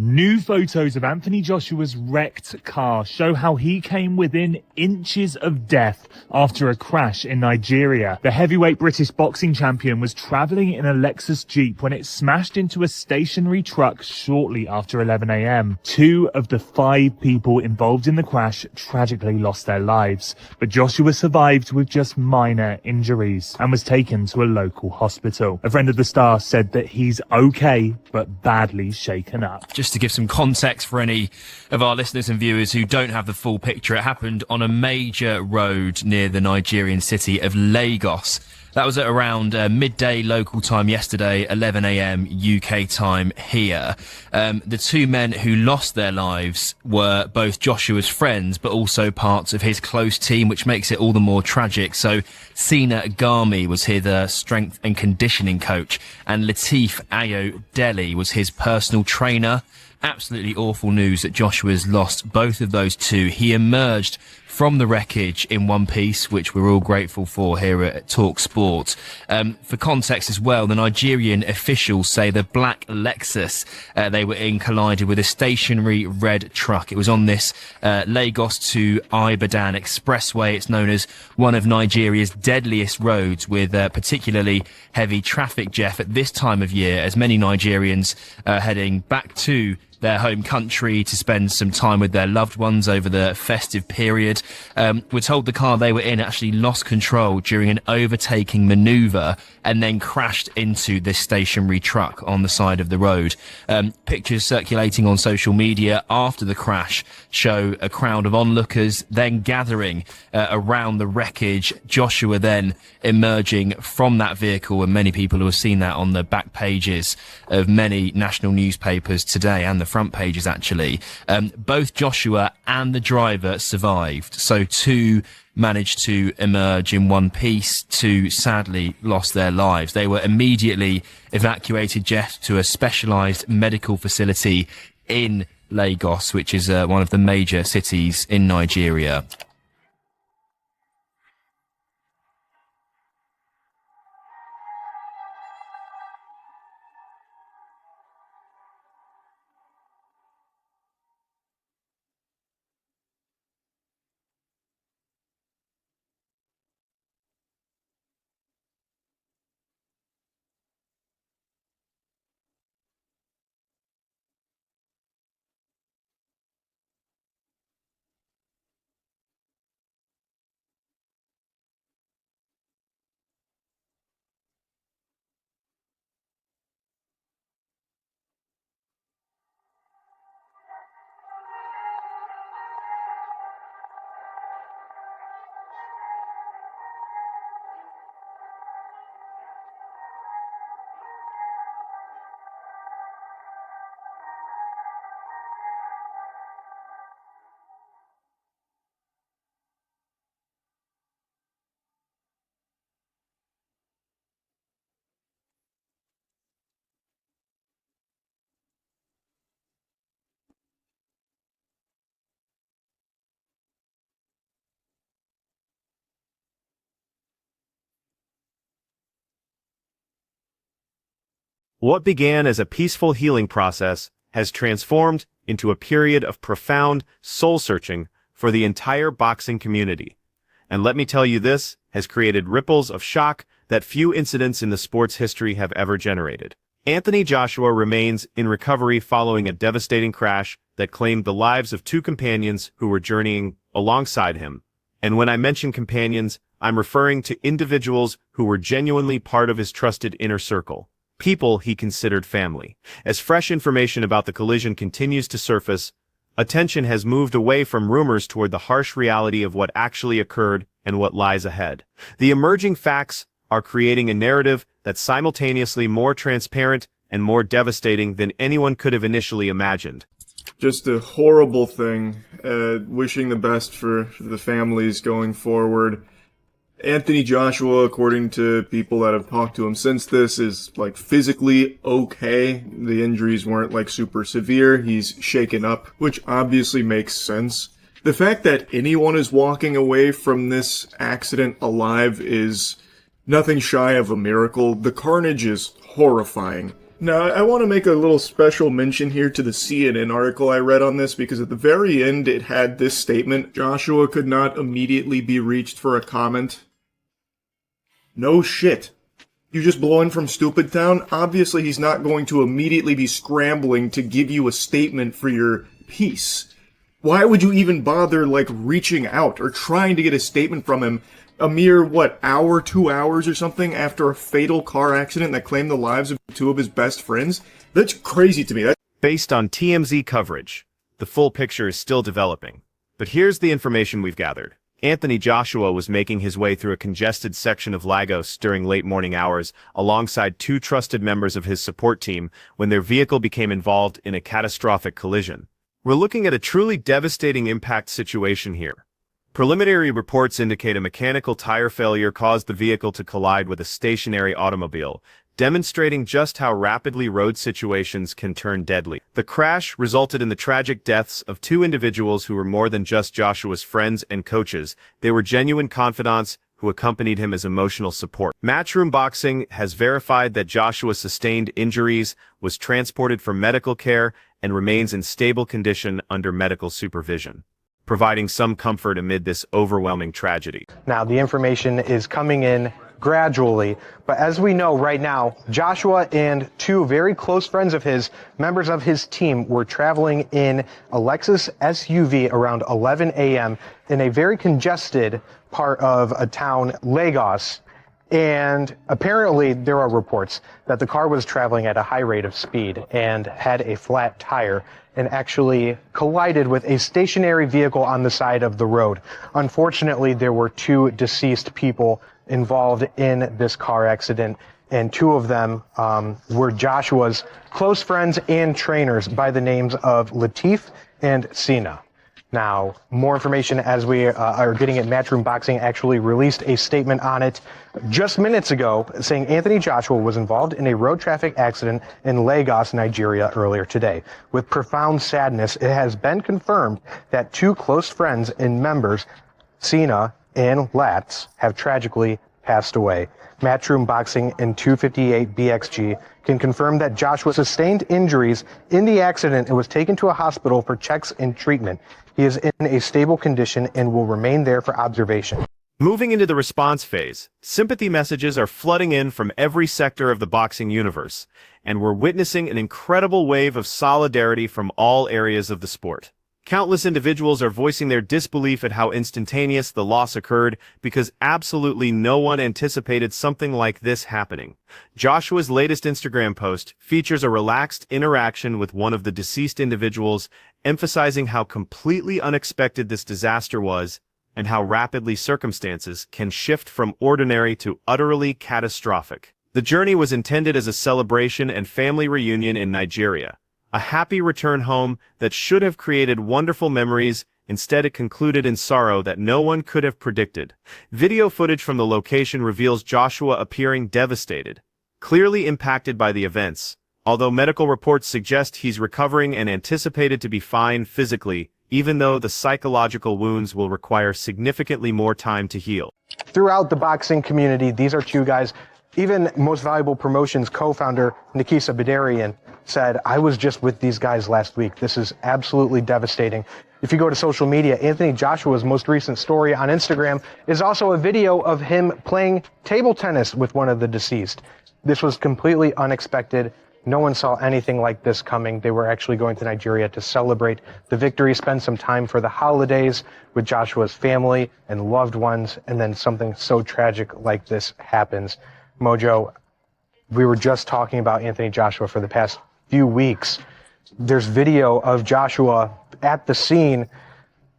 New photos of Anthony Joshua's wrecked car show how he came within inches of death after a crash in Nigeria. The heavyweight British boxing champion was traveling in a Lexus Jeep when it smashed into a stationary truck shortly after 11 a.m. 2 of the 5 people involved in the crash tragically lost their lives, but Joshua survived with just minor injuries and was taken to a local hospital. A friend of the star said that he's okay, but badly shaken up. Just to give some context for any of our listeners and viewers who don't have the full picture, it happened on a major road near the Nigerian city of Lagos. That was at around midday local time yesterday, 11 a.m. UK time here. The 2 men who lost their lives were both Joshua's friends, but also parts of his close team, which makes it all the more tragic. So Sina Agami was his strength and conditioning coach, and Lateef Ayo Deli was his personal trainer. Absolutely awful news that Joshua's lost both of those 2. He emerged from the wreckage in one piece, which we're all grateful for here at Talk Sport. For context as well, the Nigerian officials say the black Lexus they were in collided with a stationary red truck. It was on this Lagos to Ibadan expressway. It's known as one of Nigeria's deadliest roads, with particularly heavy traffic, Jeff, at this time of year, as many Nigerians are heading back to their home country to spend some time with their loved ones over the festive period. We're told the car they were in actually lost control during an overtaking manoeuvre and then crashed into this stationary truck on the side of the road. Pictures circulating on social media after the crash show a crowd of onlookers then gathering around the wreckage. Joshua then emerging from that vehicle, and many people who have seen that on the back pages of many national newspapers today, and the front pages actually. Both Joshua and the driver survived, so 2 managed to emerge in one piece. 2 sadly lost their lives. They were immediately evacuated, Jeff, to a specialised medical facility in Lagos, which is one of the major cities in Nigeria. What began as a peaceful healing process has transformed into a period of profound soul-searching for the entire boxing community. And let me tell you, this has created ripples of shock that few incidents in the sport's history have ever generated. Anthony Joshua remains in recovery following a devastating crash that claimed the lives of 2 companions who were journeying alongside him. And when I mention companions, I'm referring to individuals who were genuinely part of his trusted inner circle. People he considered family. As fresh information about the collision continues to surface, attention has moved away from rumors toward the harsh reality of what actually occurred and what lies ahead. The emerging facts are creating a narrative that's simultaneously more transparent and more devastating than anyone could have initially imagined. Just a horrible thing. Wishing the best for the families going forward. Anthony Joshua, according to people that have talked to him since this, is like physically okay. The injuries weren't like super severe. He's shaken up, which obviously makes sense. The fact that anyone is walking away from this accident alive is nothing shy of a miracle. The carnage is horrifying. Now, I want to make a little special mention here to the CNN article I read on this, because at the very end it had this statement: Joshua could not immediately be reached for a comment. No shit. You just blow in from Stupid Town? Obviously he's not going to immediately be scrambling to give you a statement for your piece. Why would you even bother, reaching out or trying to get a statement from him a mere, hour, 2 hours or something after a fatal car accident that claimed the lives of two of his best friends? That's crazy to me. Based on TMZ coverage, the full picture is still developing. But here's the information we've gathered. Anthony Joshua was making his way through a congested section of Lagos during late morning hours alongside two trusted members of his support team when their vehicle became involved in a catastrophic collision. We're looking at a truly devastating impact situation here. Preliminary reports indicate a mechanical tire failure caused the vehicle to collide with a stationary automobile, demonstrating just how rapidly road situations can turn deadly. The crash resulted in the tragic deaths of two individuals who were more than just Joshua's friends and coaches. They were genuine confidants who accompanied him as emotional support. Matchroom Boxing has verified that Joshua sustained injuries, was transported for medical care, and remains in stable condition under medical supervision, providing some comfort amid this overwhelming tragedy. Now, the information is coming in gradually, but as we know right now, Joshua and two very close friends of his, members of his team, were traveling in a Lexus SUV around 11 a.m. in a very congested part of a town, Lagos. And apparently there are reports that the car was traveling at a high rate of speed and had a flat tire and actually collided with a stationary vehicle on the side of the road. Unfortunately, there were two deceased people involved in this car accident, and two of them were Joshua's close friends and trainers by the names of Latif and Sina. Now, more information as we are getting it. Matchroom Boxing actually released a statement on it just minutes ago saying Anthony Joshua was involved in a road traffic accident in Lagos, Nigeria earlier today. With profound sadness, it has been confirmed that two close friends and members, Sina and Latz, have tragically passed away. Matchroom Boxing and 258 BXG can confirm that Joshua sustained injuries in the accident and was taken to a hospital for checks and treatment. He is in a stable condition and will remain there for observation. Moving into the response phase, sympathy messages are flooding in from every sector of the boxing universe, and we're witnessing an incredible wave of solidarity from all areas of the sport. Countless individuals are voicing their disbelief at how instantaneous the loss occurred because absolutely no one anticipated something like this happening. Joshua's latest Instagram post features a relaxed interaction with one of the deceased individuals, emphasizing how completely unexpected this disaster was and how rapidly circumstances can shift from ordinary to utterly catastrophic. The journey was intended as a celebration and family reunion in Nigeria. A happy return home that should have created wonderful memories. Instead, it concluded in sorrow that no one could have predicted. Video footage from the location reveals Joshua appearing devastated, clearly impacted by the events. Although medical reports suggest he's recovering and anticipated to be fine physically, even though the psychological wounds will require significantly more time to heal. Throughout the boxing community, these are two guys. Even Most Valuable Promotions co-founder Nikisa Badarian said, I was just with these guys last week. This is absolutely devastating. If you go to social media, Anthony Joshua's most recent story on Instagram is also a video of him playing table tennis with one of the deceased. This was completely unexpected. No one saw anything like this coming. They were actually going to Nigeria to celebrate the victory, spend some time for the holidays with Joshua's family and loved ones, and then something so tragic like this happens. Mojo, we were just talking about Anthony Joshua for the past few weeks. There's video of Joshua at the scene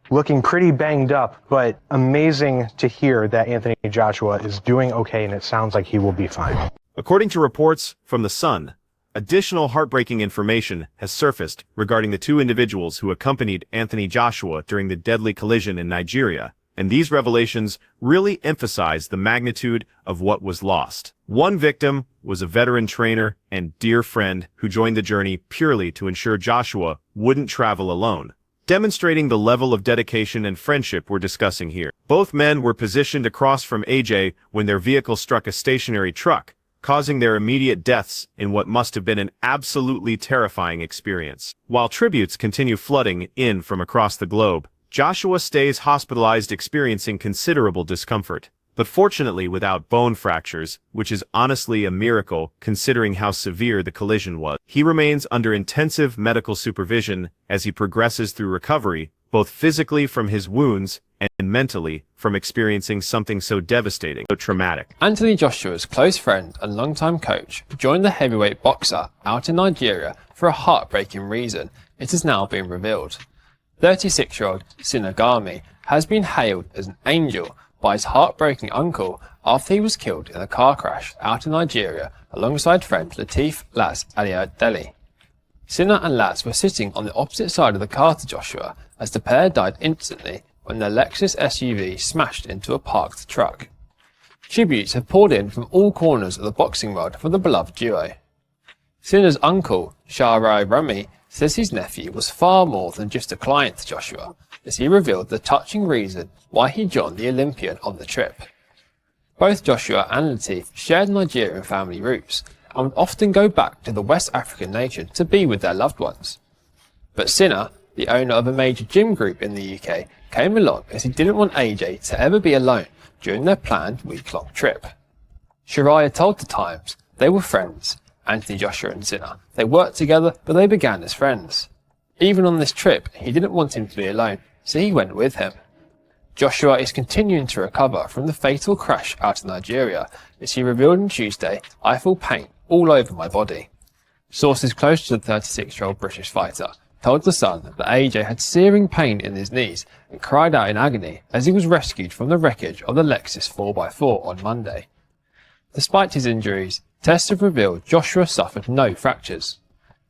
looking pretty banged up, but amazing to hear that Anthony Joshua is doing okay, and it sounds like he will be fine. According to reports from The Sun, additional heartbreaking information has surfaced regarding the two individuals who accompanied Anthony Joshua during the deadly collision in Nigeria, and these revelations really emphasize the magnitude of what was lost. One victim was a veteran trainer and dear friend who joined the journey purely to ensure Joshua wouldn't travel alone, demonstrating the level of dedication and friendship we're discussing here. Both men were positioned across from AJ when their vehicle struck a stationary truck, causing their immediate deaths in what must have been an absolutely terrifying experience. While tributes continue flooding in from across the globe, Joshua stays hospitalized, experiencing considerable discomfort, but fortunately without bone fractures, which is honestly a miracle considering how severe the collision was. He remains under intensive medical supervision as he progresses through recovery, both physically from his wounds and mentally from experiencing something so devastating, so traumatic. Anthony Joshua's close friend and longtime coach joined the heavyweight boxer out in Nigeria for a heartbreaking reason. It has now been revealed. 36-year-old Sinagami has been hailed as an angel by his heartbroken uncle after he was killed in a car crash out in Nigeria alongside friend Latif Laz Aliadeli. Sinna and Laz were sitting on the opposite side of the car to Joshua as the pair died instantly when their Lexus SUV smashed into a parked truck. Tributes have poured in from all corners of the boxing world for the beloved duo. Sinna's uncle, Sharai Rami, says his nephew was far more than just a client to Joshua, as he revealed the touching reason why he joined the Olympian on the trip. Both Joshua and Latif shared Nigerian family roots and would often go back to the West African nation to be with their loved ones. But Sinna, the owner of a major gym group in the UK, came along as he didn't want AJ to ever be alone during their planned week-long trip. Shariah told The Times they were friends, Anthony Joshua and Sinna. They worked together, but they began as friends. Even on this trip, he didn't want him to be alone, so he went with him. Joshua is continuing to recover from the fatal crash out in Nigeria, as he revealed on Tuesday, "I feel pain all over my body." Sources close to the 36-year-old British fighter told The Sun that AJ had searing pain in his knees and cried out in agony as he was rescued from the wreckage of the Lexus 4x4 on Monday. Despite his injuries, tests have revealed Joshua suffered no fractures.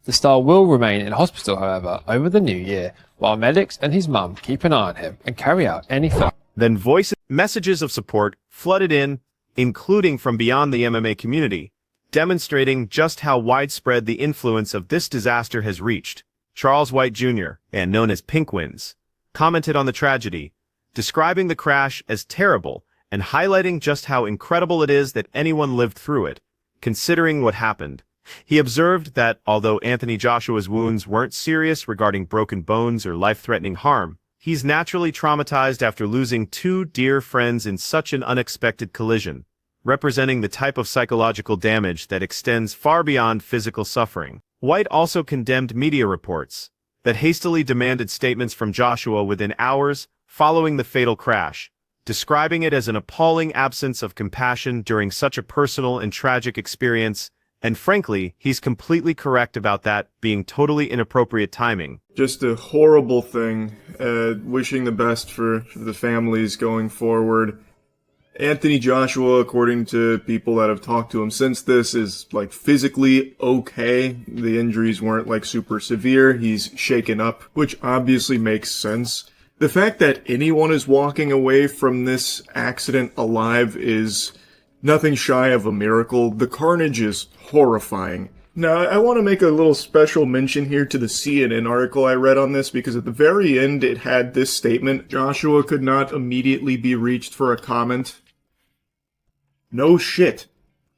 The star will remain in hospital, however, over the new year, while medics and his mum keep an eye on him and carry out any Then messages of support flooded in, including from beyond the MMA community, demonstrating just how widespread the influence of this disaster has reached. Charles White Jr., and known as Pinkwins, commented on the tragedy, describing the crash as terrible and highlighting just how incredible it is that anyone lived through it, considering what happened. He observed that although Anthony Joshua's wounds weren't serious regarding broken bones or life-threatening harm, he's naturally traumatized after losing two dear friends in such an unexpected collision, representing the type of psychological damage that extends far beyond physical suffering. White also condemned media reports that hastily demanded statements from Joshua within hours following the fatal crash, describing it as an appalling absence of compassion during such a personal and tragic experience, and frankly, he's completely correct about that being totally inappropriate timing. Just a horrible thing. Wishing the best for the families going forward. Anthony Joshua, according to people that have talked to him since this, is like physically okay. The injuries weren't like super severe. He's shaken up, which obviously makes sense. The fact that anyone is walking away from this accident alive is nothing shy of a miracle. The carnage is horrifying. Now, I want to make a little special mention here to the CNN article I read on this, because at the very end it had this statement: Joshua could not immediately be reached for a comment. No shit.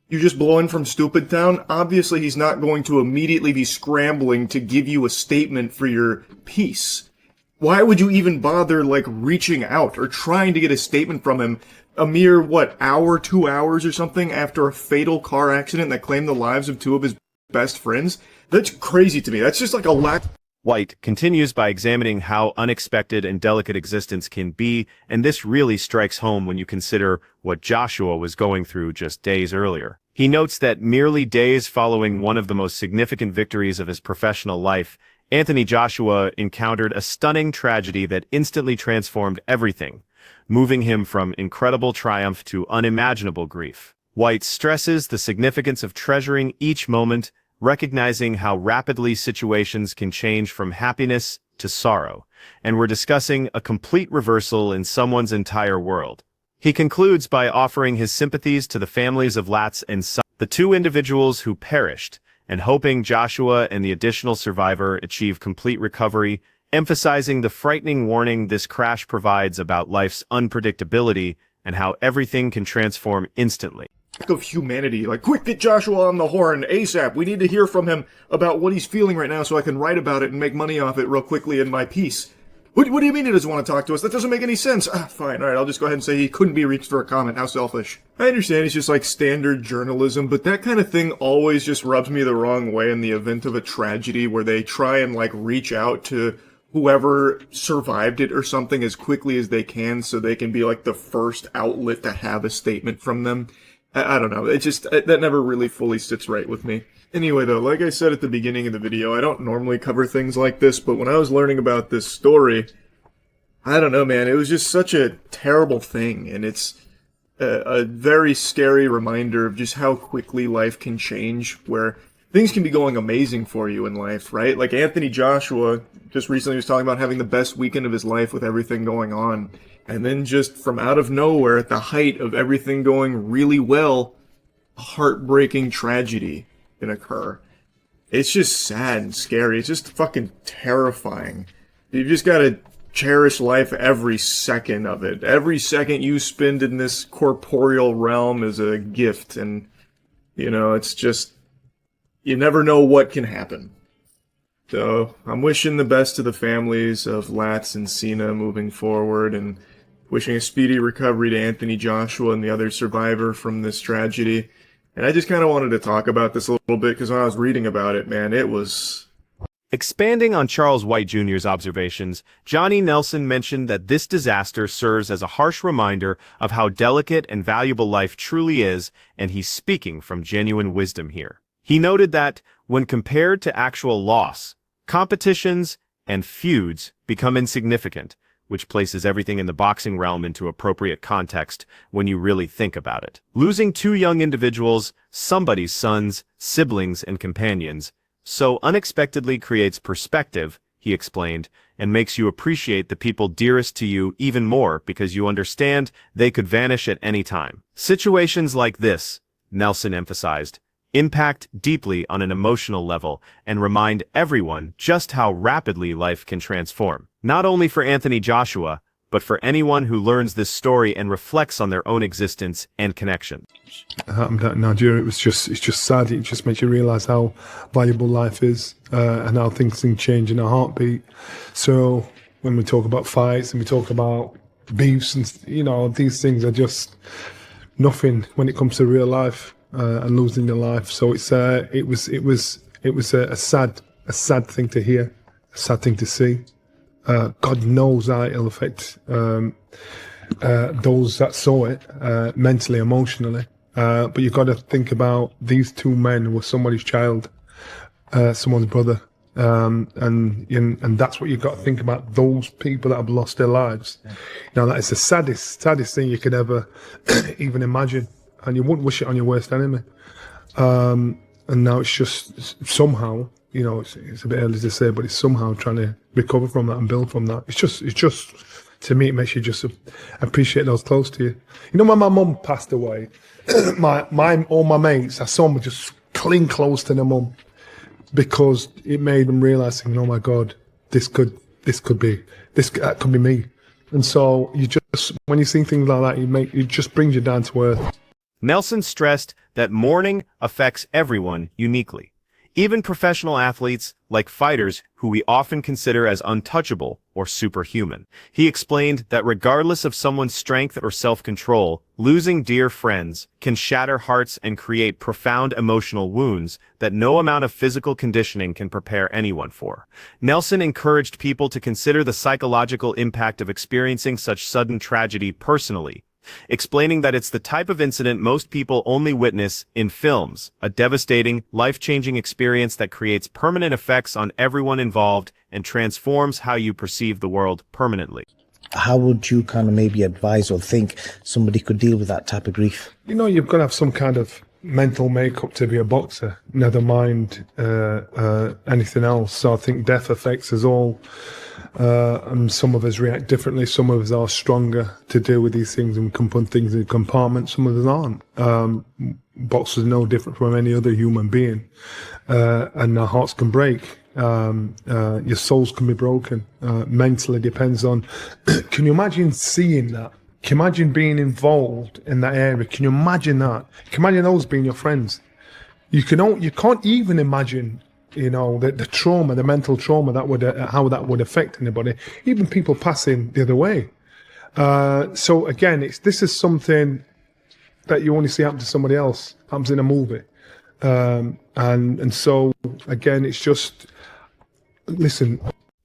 You just blow in from Stupid Town? Obviously he's not going to immediately be scrambling to give you a statement for your piece. Why would you even bother, like, reaching out or trying to get a statement from him a mere, hour, 2 hours or something after a fatal car accident that claimed the lives of two of his best friends? That's crazy to me. That's just like a lack. White continues by examining how unexpected and delicate existence can be, and this really strikes home when you consider what Joshua was going through just days earlier. He notes that merely days following one of the most significant victories of his professional life, Anthony Joshua encountered a stunning tragedy that instantly transformed everything, moving him from incredible triumph to unimaginable grief. White stresses the significance of treasuring each moment, recognizing how rapidly situations can change from happiness to sorrow, and we're discussing a complete reversal in someone's entire world. He concludes by offering his sympathies to the families of Latz and Son, the two individuals who perished, and hoping Joshua and the additional survivor achieve complete recovery, emphasizing the frightening warning this crash provides about life's unpredictability and how everything can transform instantly. of humanity. Like, quick, get Joshua on the horn ASAP. We need to hear from him about what he's feeling right now so I can write about it and make money off it real quickly in my piece. What do you mean he doesn't want to talk to us? That doesn't make any sense. Fine, alright, I'll just go ahead and say he couldn't be reached for a comment. How selfish. I understand it's just like standard journalism, but that kind of thing always just rubs me the wrong way in the event of a tragedy where they try and like reach out to whoever survived it or something as quickly as they can so they can be like the first outlet to have a statement from them. I don't know, it just, that never really fully sits right with me. Anyway though, like I said at the beginning of the video, I don't normally cover things like this, but when I was learning about this story, I don't know, man, it was just such a terrible thing, and it's a very scary reminder of just how quickly life can change, where things can be going amazing for you in life, right? Like Anthony Joshua just recently was talking about having the best weekend of his life with everything going on, and then just from out of nowhere, at the height of everything going really well, a heartbreaking tragedy can occur. It's just sad and scary. It's just fucking terrifying. You've just got to cherish life every second of it. Every second you spend in this corporeal realm is a gift, and, you know, it's just, you never know what can happen. So, I'm wishing the best to the families of Latz and Cena moving forward, and wishing a speedy recovery to Anthony Joshua and the other survivor from this tragedy. And I just kind of wanted to talk about this a little bit, because when I was reading about it, man, it was... Expanding on Charles White Jr.'s observations, Johnny Nelson mentioned that this disaster serves as a harsh reminder of how delicate and valuable life truly is, and he's speaking from genuine wisdom here. He noted that, when compared to actual loss, competitions and feuds become insignificant, which places everything in the boxing realm into appropriate context when you really think about it. Losing two young individuals, somebody's sons, siblings, and companions, so unexpectedly creates perspective, he explained, and makes you appreciate the people dearest to you even more because you understand they could vanish at any time. Situations like this, Nelson emphasized, impact deeply on an emotional level and remind everyone just how rapidly life can transform. Not only for Anthony Joshua, but for anyone who learns this story and reflects on their own existence and connection. It happened out in Nigeria. It's just sad. It just makes you realise how valuable life is and how things can change in a heartbeat. So when we talk about fights and we talk about beefs and, you know, these things are just nothing when it comes to real life and losing your life. So it was a sad thing to hear, a sad thing to see. God knows how it'll affect those that saw it mentally, emotionally. But you've got to think about these two men were somebody's child, someone's brother, and that's what you've got to think about. Those people that have lost their lives. Now that is the saddest thing you could ever even imagine, and you wouldn't wish it on your worst enemy. And now it's just somehow. You know, it's a bit early to say, but it's somehow trying to recover from that and build from that. It's just, to me, it makes you just appreciate those close to you. You know, when my mum passed away, all my mates, I saw them just cling close to their mum because it made them realise, oh my God, that could be me. And so you just, when you see things like that, it just brings you down to earth. Nelson stressed that mourning affects everyone uniquely. Even professional athletes, like fighters who we often consider as untouchable or superhuman. He explained that regardless of someone's strength or self-control, losing dear friends can shatter hearts and create profound emotional wounds that no amount of physical conditioning can prepare anyone for. Nelson encouraged people to consider the psychological impact of experiencing such sudden tragedy personally, explaining that it's the type of incident most people only witness in films, a devastating, life-changing experience that creates permanent effects on everyone involved and transforms how you perceive the world permanently. How would you kind of maybe advise or think somebody could deal with that type of grief? You know, you've got to have some kind of mental makeup to be a boxer, never mind anything else. So I think death affects us all. And some of us react differently. Some of us are stronger to deal with these things and can put things in compartments. Some of us aren't. Boxers are no different from any other human being. And our hearts can break. Your souls can be broken. Mentally depends on, can you imagine seeing that Can you imagine being involved in that area? Can you imagine that? Can you imagine those being your friends? You can't even imagine, the trauma, the mental trauma how that would affect anybody, even people passing the other way. So again, this is something that you only see happen to somebody else, happens in a movie. And so again, it's just, listen.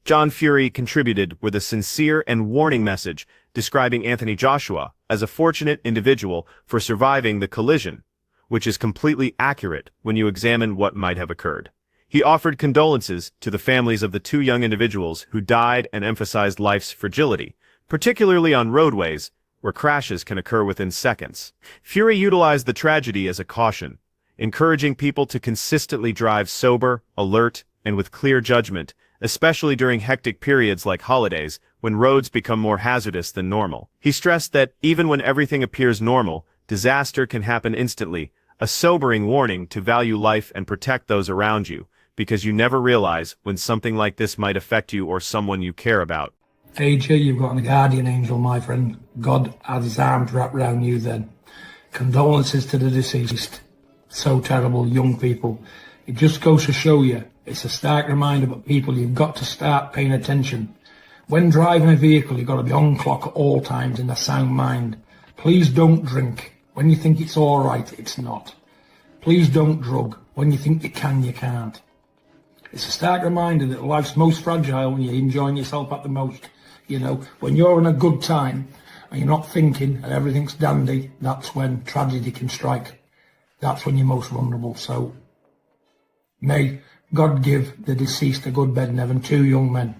John Fury contributed with a sincere and warning message describing Anthony Joshua as a fortunate individual for surviving the collision, which is completely accurate when you examine what might have occurred. He offered condolences to the families of the two young individuals who died and emphasized life's fragility, particularly on roadways where crashes can occur within seconds. Fury utilized the tragedy as a caution, encouraging people to consistently drive sober, alert, and with clear judgment, especially during hectic periods like holidays, when roads become more hazardous than normal. He stressed that even when everything appears normal, disaster can happen instantly, a sobering warning to value life and protect those around you, because you never realize when something like this might affect you or someone you care about. AJ, you've got a guardian angel, my friend. God has his arms wrapped around you then. Condolences to the deceased. So terrible, young people. It just goes to show you, it's a stark reminder, but people, you've got to start paying attention. When driving a vehicle, you've got to be on clock at all times in a sound mind. Please don't drink. When you think it's all right, it's not. Please don't drug. When you think you can, you can't. It's a stark reminder that life's most fragile when you're enjoying yourself at the most. When you're in a good time and you're not thinking and everything's dandy, that's when tragedy can strike. That's when you're most vulnerable. So may God give the deceased a good bed in heaven, two young men.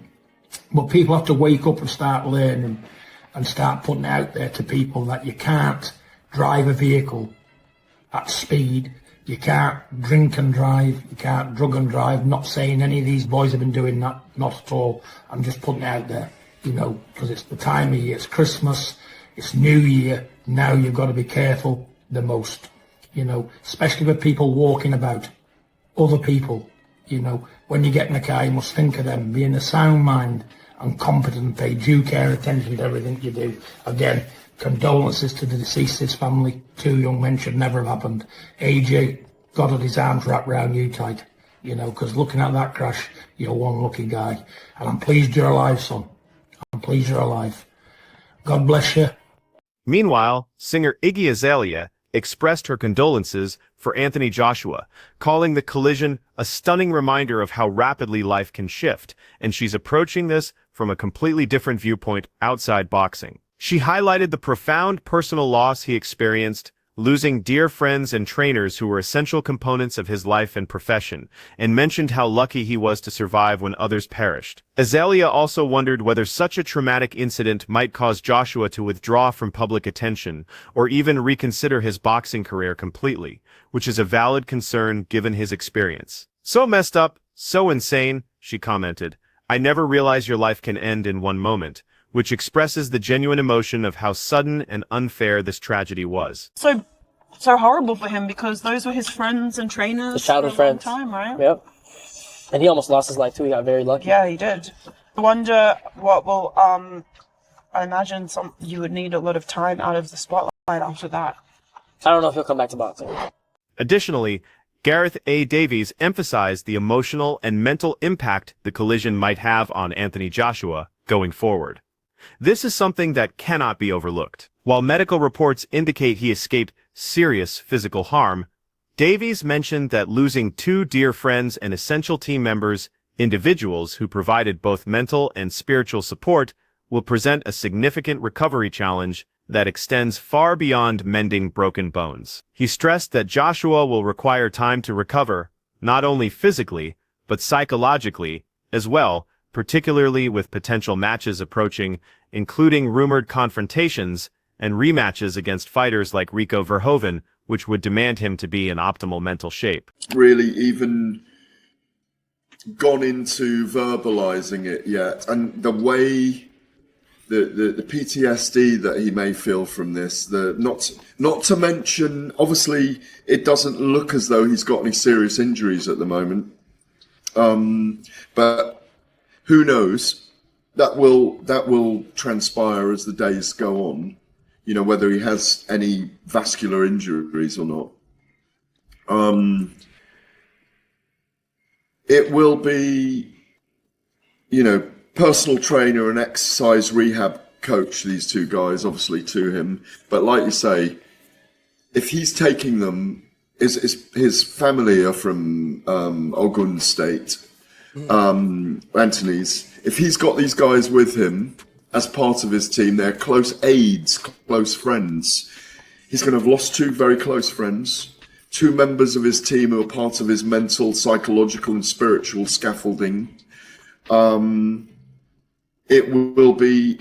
But people have to wake up and start learning and start putting out there to people that you can't drive a vehicle at speed. You can't drink and drive. You can't drug and drive. Not saying any of these boys have been doing that. Not at all. I'm just putting it out there, because it's the time of year. It's Christmas. It's New Year. Now you've got to be careful the most, especially with people walking about. Other people, when you get in a car, you must think of them, be in a sound mind and competent, pay due care and attention to everything you do. Again, condolences to the deceased's family. Two young men should never have happened. AJ, God had his arms wrapped around you tight, because looking at that crash, you're one lucky guy. And I'm pleased you're alive, son. I'm pleased you're alive. God bless you. Meanwhile, singer Iggy Azalea expressed her condolences for Anthony Joshua, calling the collision a stunning reminder of how rapidly life can shift, and she's approaching this from a completely different viewpoint outside boxing. She highlighted the profound personal loss he experienced, losing dear friends and trainers who were essential components of his life and profession, and mentioned how lucky he was to survive when others perished. Azalea also wondered whether such a traumatic incident might cause Joshua to withdraw from public attention, or even reconsider his boxing career completely, which is a valid concern given his experience. "So messed up, so insane," she commented. "I never realized your life can end in one moment," which expresses the genuine emotion of how sudden and unfair this tragedy was. So horrible for him, because those were his friends and trainers. His childhood friends. Time, right? Yep. And he almost lost his life too. He got very lucky. Yeah, he did. I wonder what will. I imagine you would need a lot of time out of the spotlight after that. I don't know if he'll come back to boxing. Additionally, Gareth A. Davies emphasized the emotional and mental impact the collision might have on Anthony Joshua going forward. This is something that cannot be overlooked. While medical reports indicate he escaped serious physical harm, Davies mentioned that losing two dear friends and essential team members, individuals who provided both mental and spiritual support, will present a significant recovery challenge that extends far beyond mending broken bones. He stressed that Joshua will require time to recover, not only physically, but psychologically as well, particularly with potential matches approaching, including rumored confrontations and rematches against fighters like Rico Verhoeven, which would demand him to be in optimal mental shape. Really even gone into verbalizing it yet, and the way the PTSD that he may feel from this, not to mention, obviously it doesn't look as though he's got any serious injuries at the moment, but who knows? That will transpire as the days go on. whether he has any vascular injuries or not. It will be, personal trainer and exercise rehab coach, these two guys, obviously, to him. But like you say, if he's taking them, his family are from Ogun State, Anthony's. If he's got these guys with him as part of his team, they're close aides, close friends. He's going to have lost two very close friends, two members of his team who are part of his mental, psychological, and spiritual scaffolding. He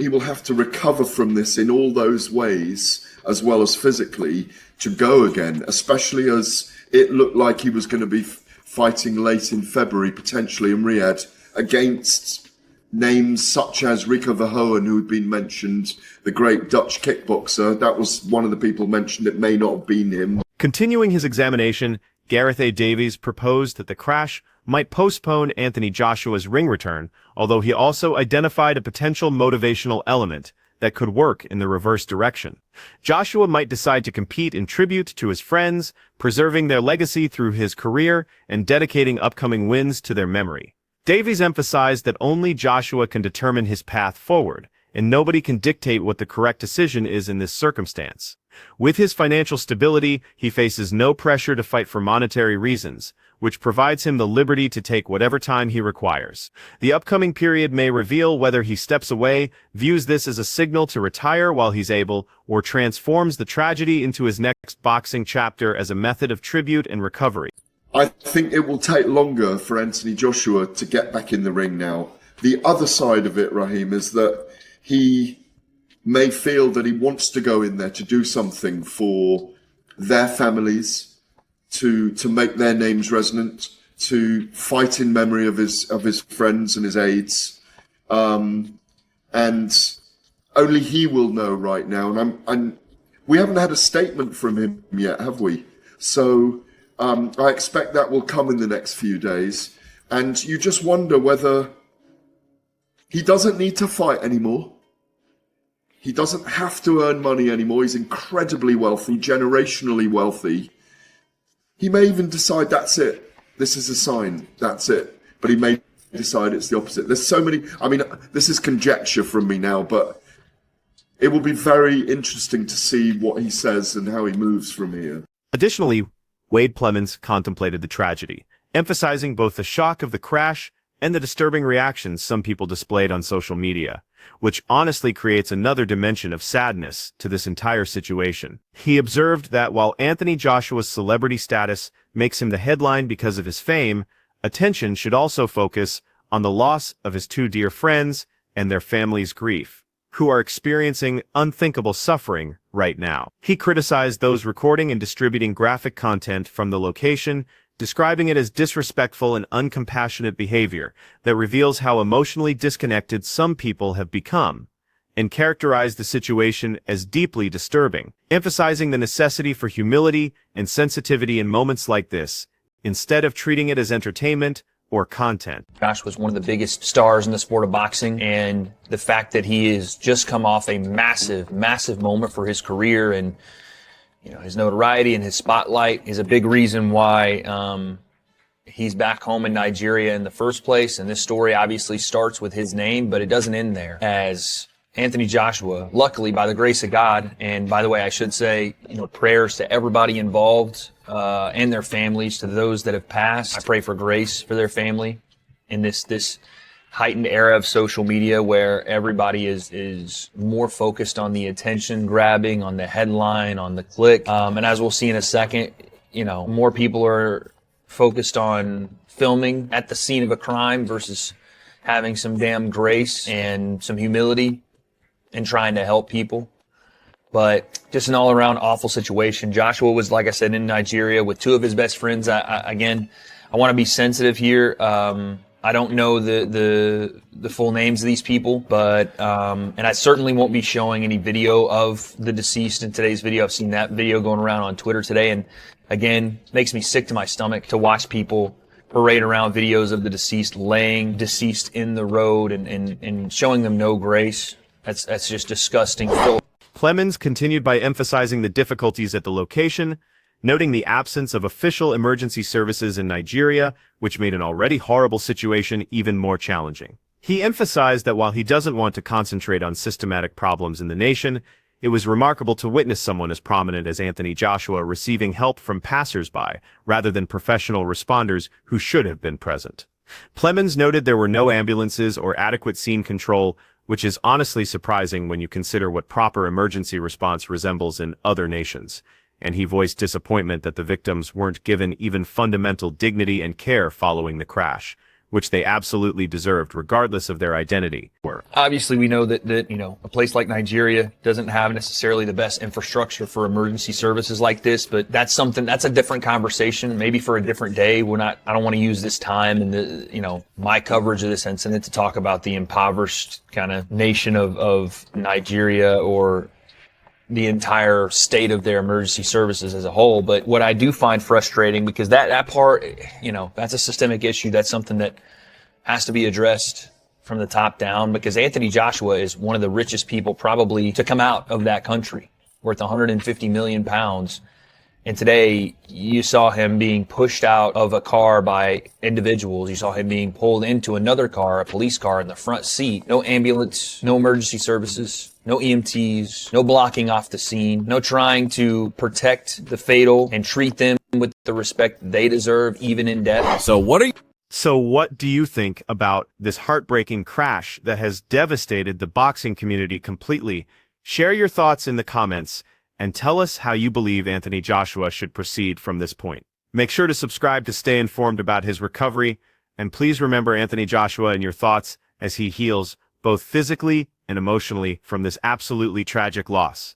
will have to recover from this in all those ways, as well as physically, to go again, especially as it looked like he was going to be fighting late in February, potentially in Riyadh, against names such as Rico Verhoeven, who had been mentioned, the great Dutch kickboxer. That was one of the people mentioned. It may not have been him. Continuing his examination, Gareth A. Davies proposed that the crash might postpone Anthony Joshua's ring return, although he also identified a potential motivational element that could work in the reverse direction. Joshua might decide to compete in tribute to his friends, preserving their legacy through his career and dedicating upcoming wins to their memory. Davies emphasized that only Joshua can determine his path forward, and nobody can dictate what the correct decision is in this circumstance. With his financial stability, he faces no pressure to fight for monetary reasons, which provides him the liberty to take whatever time he requires. The upcoming period may reveal whether he steps away, views this as a signal to retire while he's able, or transforms the tragedy into his next boxing chapter as a method of tribute and recovery. I think it will take longer for Anthony Joshua to get back in the ring now. The other side of it, Raheem, is that he may feel that he wants to go in there to do something for their families, to make their names resonant, to fight in memory of his friends and his aides, and only he will know right now. And we haven't had a statement from him yet, have we? So I expect that will come in the next few days. And you just wonder whether he doesn't need to fight anymore. He doesn't have to earn money anymore. He's incredibly wealthy, generationally wealthy. He may even decide that's it. This is a sign. That's it. But he may decide it's the opposite. There's so many. I mean, this is conjecture from me now, but it will be very interesting to see what he says and how he moves from here. Additionally, Wade Plemons contemplated the tragedy, emphasizing both the shock of the crash and the disturbing reactions some people displayed on social media, which honestly creates another dimension of sadness to this entire situation. He observed that while Anthony Joshua's celebrity status makes him the headline because of his fame, attention should also focus on the loss of his two dear friends and their families' grief, who are experiencing unthinkable suffering right now. He criticized those recording and distributing graphic content from the location, describing it as disrespectful and uncompassionate behavior that reveals how emotionally disconnected some people have become, and characterized the situation as deeply disturbing, emphasizing the necessity for humility and sensitivity in moments like this, instead of treating it as entertainment or content. Josh was one of the biggest stars in the sport of boxing, and the fact that he has just come off a massive, massive moment for his career, and his notoriety and his spotlight is a big reason why he's back home in Nigeria in the first place. And this story obviously starts with his name, but it doesn't end there. As Anthony Joshua, luckily, by the grace of God, and by the way, I should say, prayers to everybody involved and their families, to those that have passed. I pray for grace for their family in this heightened era of social media where everybody is more focused on the attention grabbing, on the headline, on the click. And as we'll see in a second, more people are focused on filming at the scene of a crime versus having some damn grace and some humility and trying to help people. But just an all-around awful situation. Joshua was, like I said, in Nigeria with two of his best friends. I want to be sensitive here. I don't know the full names of these people, but and I certainly won't be showing any video of the deceased in today's video. I've seen that video going around on Twitter today, and again, makes me sick to my stomach to watch people parade around videos of the deceased laying deceased in the road and showing them no grace. That's just disgusting. Plemons continued by emphasizing the difficulties at the location, noting the absence of official emergency services in Nigeria, which made an already horrible situation even more challenging. He emphasized that while he doesn't want to concentrate on systematic problems in the nation, it was remarkable to witness someone as prominent as Anthony Joshua receiving help from passers-by rather than professional responders who should have been present. Plemons noted there were no ambulances or adequate scene control, which is honestly surprising when you consider what proper emergency response resembles in other nations, and he voiced disappointment that the victims weren't given even fundamental dignity and care following the crash, which they absolutely deserved regardless of their identity. Obviously, we know that a place like Nigeria doesn't have necessarily the best infrastructure for emergency services like this, but that's a different conversation, maybe for a different day. I don't want to use this time and my coverage of this incident to talk about the impoverished kind of nation of Nigeria or the entire state of their emergency services as a whole. But what I do find frustrating, because that part, that's a systemic issue. That's something that has to be addressed from the top down, because Anthony Joshua is one of the richest people probably to come out of that country, worth 150 million pounds. And today you saw him being pushed out of a car by individuals. You saw him being pulled into another car, a police car, in the front seat. No ambulance, no emergency services, no EMTs, no blocking off the scene, no trying to protect the fatal and treat them with the respect they deserve, even in death. So what do you think about this heartbreaking crash that has devastated the boxing community completely? Share your thoughts in the comments and tell us how you believe Anthony Joshua should proceed from this point. Make sure to subscribe to stay informed about his recovery, and please remember Anthony Joshua in your thoughts as he heals both physically and emotionally from this absolutely tragic loss.